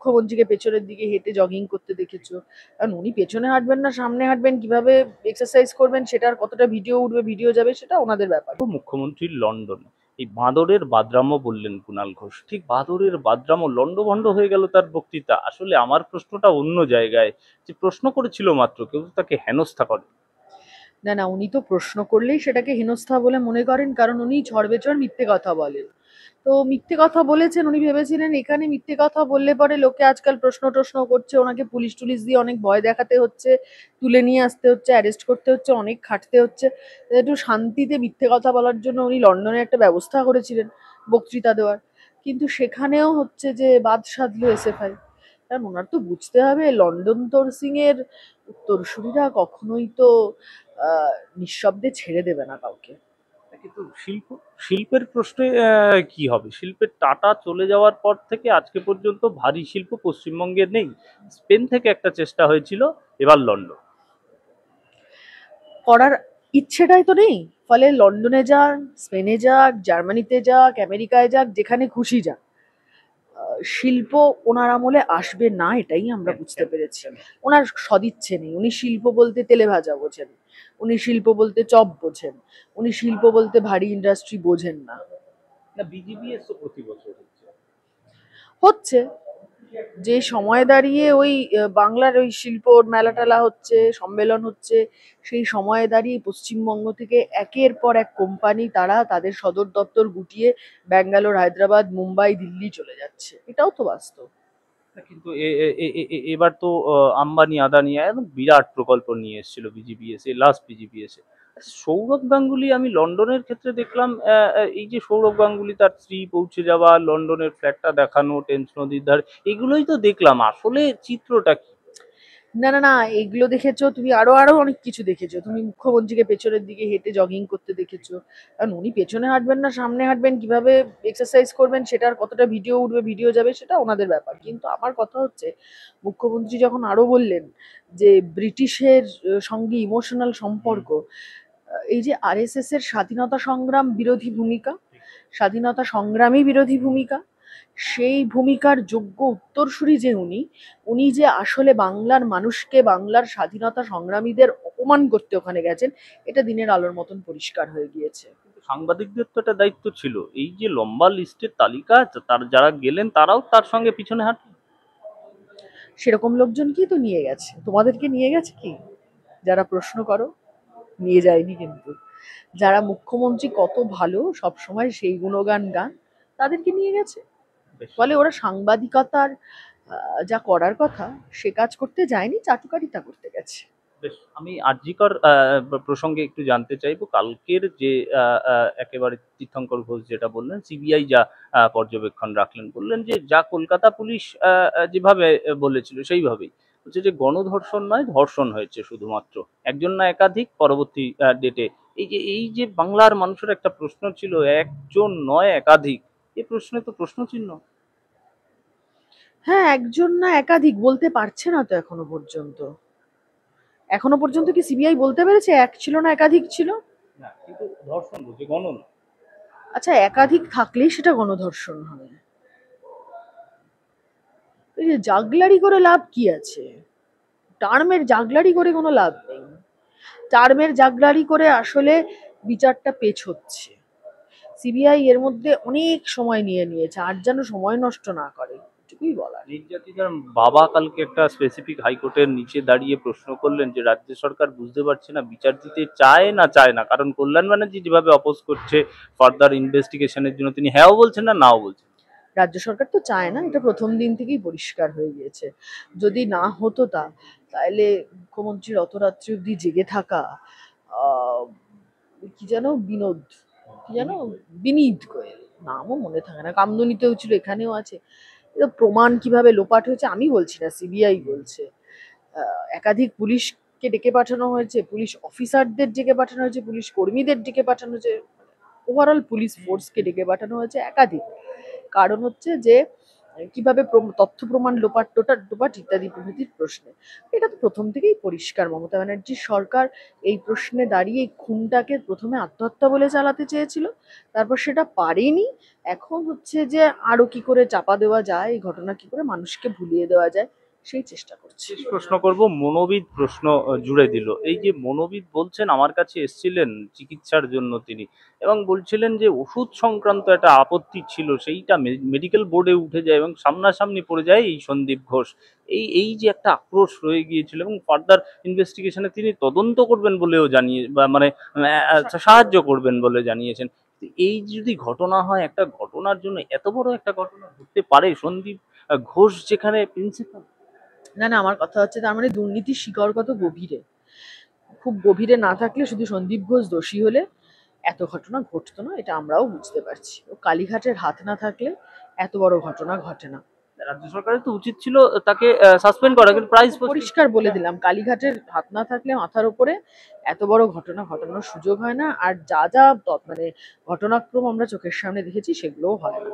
মুখ্যমন্ত্রীকে পেছনের দিকে হেঁটে জগিং করতে দেখেছো। কারণ উনি পেছনে হাঁটবেন না সামনে হাঁটবেন, কিভাবে এক্সারসাইজ করবেন, সেটার কতটা ভিডিও উঠবে ভিডিও যাবে, সেটা ওনাদের ব্যাপার। মুখ্যমন্ত্রীর লন্ডন, এই বাঁদরের বাদরাম্য বললেন কুণাল ঘোষ, ঠিক বাঁদরের বাদরাম্য লন্ডভন্ড হয়ে গেল তার বক্তৃতা। আসলে আমার প্রশ্নটা অন্য জায়গায়, যে প্রশ্ন করেছিল মাত্র, কেউ তো তাকে হেনস্থা করে। না না, উনি তো প্রশ্ন করলেই সেটাকে হেনস্থা বলে মনে করেন, কারণ উনি ঝড়বেচর মিথ্যে কথা বলেন। তো মিথ্যে কথা বলেছেন, উনি ভেবেছিলেন এখানে মিথ্যে কথা বললে পরে লোকে আজকাল প্রশ্ন টশ্ন করছে, ওনাকে পুলিশ টুলিশ দিয়ে অনেক ভয় দেখাতে হচ্ছে, তুলে নিয়ে আসতে হচ্ছে, অ্যারেস্ট করতে হচ্ছে, অনেক খাটতে হচ্ছে। একটু শান্তিতে মিথ্যে কথা বলার জন্য উনি লন্ডনে একটা ব্যবস্থা করেছিলেন বক্তৃতা দেওয়ার। কিন্তু সেখানেও হচ্ছে যে বাদ সাধলো এসএফআই। কারণ ওনার তো বুঝতে হবে লন্ডন তোরসিং এর উত্তরসূরিরা কখনোই তো নিঃশব্দে ছেড়ে দেবে না কাউকে। কিন্তু শিল্পের প্রশ্নে কি হবে? শিল্পের টাটা চলে যাওয়ার পর থেকে আজকে পর্যন্ত ভারী শিল্প পশ্চিমবঙ্গে নেই। স্পেন থেকে একটা চেষ্টা হয়েছিল, এবার লন্ডন। করার ইচ্ছেটাই তো নেই। ফলে লন্ডনে যাক, স্পেনে যাক, জার্মানিতে যাক, আমেরিকায় যাক, যেখানে খুশি যাক, শিল্প ওনার আমলে আসবে না, এটাই আমরা বুঝতে পেরেছি। ওনার সদিচ্ছে নেই। উনি শিল্প বলতে তেলে ভাজা বোঝেন, উনি শিল্প বলতে চপ বোঝেন, উনি শিল্প বলতে ভারী ইন্ডাস্ট্রি বোঝেন না। না, বিজিবিএস তো প্রতি বছর হচ্ছে। হচ্ছে যে সময় দাঁড়িয়ে ওই বাংলার ওই শিল্প মেলা টেলা হচ্ছে, সম্মেলন হচ্ছে, সেই সময়ে দাঁড়িয়ে পশ্চিমবঙ্গ থেকে একের পর এক কোম্পানি তারা তাদের সদর দপ্তর গুটিয়ে ব্যাঙ্গালোর, হায়দ্রাবাদ, মুম্বাই, দিল্লি চলে যাচ্ছে। এটাও তো বাস্তব। না, কিন্তু এবার তো আম্বানি আদানি একদম বিরাট প্রকল্প নিয়ে এসেছিল বিজিবিএস এ, লাস্ট বিজিবিএস এ। সৌরভ গাঙ্গুলি আমি লন্ডনের ক্ষেত্রে দেখলাম, এই যে সৌরভ গাঙ্গুলি তার স্ত্রী পৌঁছে যাওয়া, লন্ডনের ফ্ল্যাটটা দেখানো, টেমস নদীর ধারে, এগুলোই তো দেখলাম। আসলে চিত্রটা কি? না না না, এগুলো দেখেছো তুমি, আরো আরো অনেক কিছু দেখেছো তুমি। মুখ্যমন্ত্রীকে পেছনের দিকে হেঁটে জগিং করতে দেখেছো। কারণ উনি পেছনে হাঁটবেন না সামনে হাঁটবেন, কিভাবে এক্সারসাইজ করবেন, সেটার কতটা ভিডিও উঠবে ভিডিও যাবে, সেটা ওনাদের ব্যাপার। কিন্তু আমার কথা হচ্ছে, মুখ্যমন্ত্রী যখন আরো বললেন যে ব্রিটিশের সঙ্গে ইমোশনাল সম্পর্ক, এই যে আরএসএস এর স্বাধীনতা সংগ্রাম বিরোধী ভূমিকা, স্বাধীনতা সংগ্রামী বিরোধী ভূমিকা, সেই ভূমিকার যোগ্য উত্তরসূরি যে উনি, উনি যে আসলে বাংলার মানুষকে, বাংলার স্বাধীনতা সংগ্রামীদের অপমান করতে ওখানে গেছেন, এটা দিনের আলোর মতন পরিষ্কার হয়ে গিয়েছে। কিন্তু সাংবাদিকদের তো একটা দায়িত্ব ছিল, এই যে লম্বা লিস্টের তালিকা, তার যারা গেলেন তারাও তার সঙ্গে পিছনে হাঁটলেন। সেরকম লোকজনকেই তো নিয়ে গেছে। তোমাদেরকে নিয়ে গেছে কি? যারা প্রশ্ন করো, নিয়ে যায়নি কিন্তু। যারা মুখ্যমন্ত্রী কত ভালো সব সময় সেই গুণগান গান, তাদেরকে নিয়ে গেছে। বেশ। ফলে ওরা সাংবাদিকতার যা করার কথা সে কাজ করতে যায়নি, চাটুকারিতা করতে গেছে। বেশ, আমি আরজিকর প্রসঙ্গে একটু জানতে চাইবো। কালকের যে একেবারে তীর্থঙ্কর ঘোষ যেটা বললেন, সিবিআই যা পর্যবেক্ষণ রাখলেন, বললেন যে যা কলকাতা পুলিশ যেভাবে বলেছিল সেইভাবেই, বলছে যে গণধর্ষণ নয়, ধর্ষণ হয়েছে শুধুমাত্র, একজন না একাধিক। পরবর্তী ডেটে এই যে বাংলার মানুষের একটা প্রশ্ন ছিল, একজন নয় একাধিক, এই প্রশ্নে তো প্রশ্ন চিহ্ন। হ্যাঁ, একজন না একাধিক বলতে পারছে না তো এখনো পর্যন্ত। এখনো পর্যন্ত কি সিবিআই বলতে পেরেছে এক ছিল না একাধিক ছিল? না, কিন্তু ধর্ষণ বলছে, গণনা। আচ্ছা, একাধিক থাকলেই সেটা গণধর্ষণ হয়? এই যে জাগলারি করে লাভ কি আছে? টার্মের জাগলারি করে কোনো লাভ নেই। টার্মের জাগলারি করে আসলে বিচারটা পেছ হচ্ছে। সিবিআই এর মধ্যে অনেক সময় নিয়ে নিয়েছে, আর যেন সময় নষ্ট না করে, এটুকুই বলার। নির্যাতিতার বাবা কালকে একটা স্পেসিফিক হাইকোর্টের নিচে দাঁড়িয়ে প্রশ্ন করলেন যে রাজ্য সরকার বুঝতে পারছে না বিচার দিতে চায় না, কারণ কল্যাণ ব্যানার্জি যেভাবে অপোজ করছে ফার্দার ইনভেস্টিগেশনের জন্য, তিনি হ্যাঁও বলছেন না, নাও বলছেন। রাজ্য সরকার তো চায় না, এটা প্রথম দিন থেকেই পরিষ্কার হয়ে গিয়েছে। যদি না হতো তাহলে মুখ্যমন্ত্রীর অত রাত্রি অব্দি জেগে থাকা, আহ, কি যেন বিনোদ, কি যেন বিনীত গোয়েল, নামও মনে থাকে না, কামদুনিতেও ছিল, এখানেও আছে। এতো প্রমাণ কিভাবে লোপাট হয়েছে আমি বলছি না, সিবিআই বলছে। একাধিক পুলিশকে ডেকে পাঠানো হয়েছে, পুলিশ অফিসারদের ডেকে পাঠানো হয়েছে, পুলিশ কর্মীদের ডেকে পাঠানো হয়েছে, ওভারঅল পুলিশ ফোর্সকে ডেকে পাঠানো হয়েছে একাধিক। কারণ হচ্ছে যে কিভাবে তথ্য প্রমাণ লোপাট টোপাট ইত্যাদি প্রভৃতির প্রশ্নে। এটা তো প্রথম থেকেই পরিষ্কার, মমতা ব্যানার্জির সরকার এই প্রশ্নে দাঁড়িয়ে এই খুনটাকে প্রথমে আত্মহত্যা বলে চালাতে চেয়েছিল, তারপর সেটা পারেনি। এখন হচ্ছে যে আরো কি করে চাপা দেওয়া যায়, এই ঘটনা কি করে মানুষকে ভুলিয়ে দেওয়া যায় সেই চেষ্টা করছে। শেষ প্রশ্ন করব, মনোবিদ প্রশ্ন জুড়ে দিল। এই যে মনোবিদ বলছেন, আমার কাছে এসেছিলেন চিকিৎসার জন্য তিনি, এবং বলছিলেন যে ওষুধ সংক্রান্ত একটা আপত্তি ছিল, সেইটা মেডিকেল বোর্ডে উঠে যায় এবং সামনাসামনি পড়ে যায় এই সন্দীপ ঘোষ। এই এই যে একটা আক্রোশ রয়ে গিয়েছিল, এবং ফার্দার ইনভেস্টিগেশনে তিনি তদন্ত করবেন বলেও জানিয়ে, বা মানে সাহায্য করবেন বলে জানিয়েছেন। এই যদি ঘটনা হয়, একটা ঘটনার জন্য এত বড় একটা ঘটনা ঘটতে পারে, সন্দীপ ঘোষ যেখানে প্রিন্সিপাল। না না, আমার কথা হচ্ছে তার মানে দুর্নীতির শিকড় কত গভীরে। খুব গভীরে না থাকলে, শুধু সন্দীপ ঘোষ দোষী হলে এত ঘটনা ঘটতো না, এটা আমরাও বুঝতে পারছি। ও কালীঘাটের হাত না থাকলে এত বড় ঘটনা ঘটে না। রাজ্য সরকারের তো উচিত ছিল তাকে সাসপেন্ড করা, কিন্তু প্রাইজ পরিষ্কার বলে দিলাম, কালীঘাটের হাত না থাকলে মাথার উপরে এত বড় ঘটনা ঘটানোর সুযোগ হয় না। আর যা যা মানে ঘটনাক্রম আমরা চোখের সামনে দেখেছি সেগুলোও হয় না।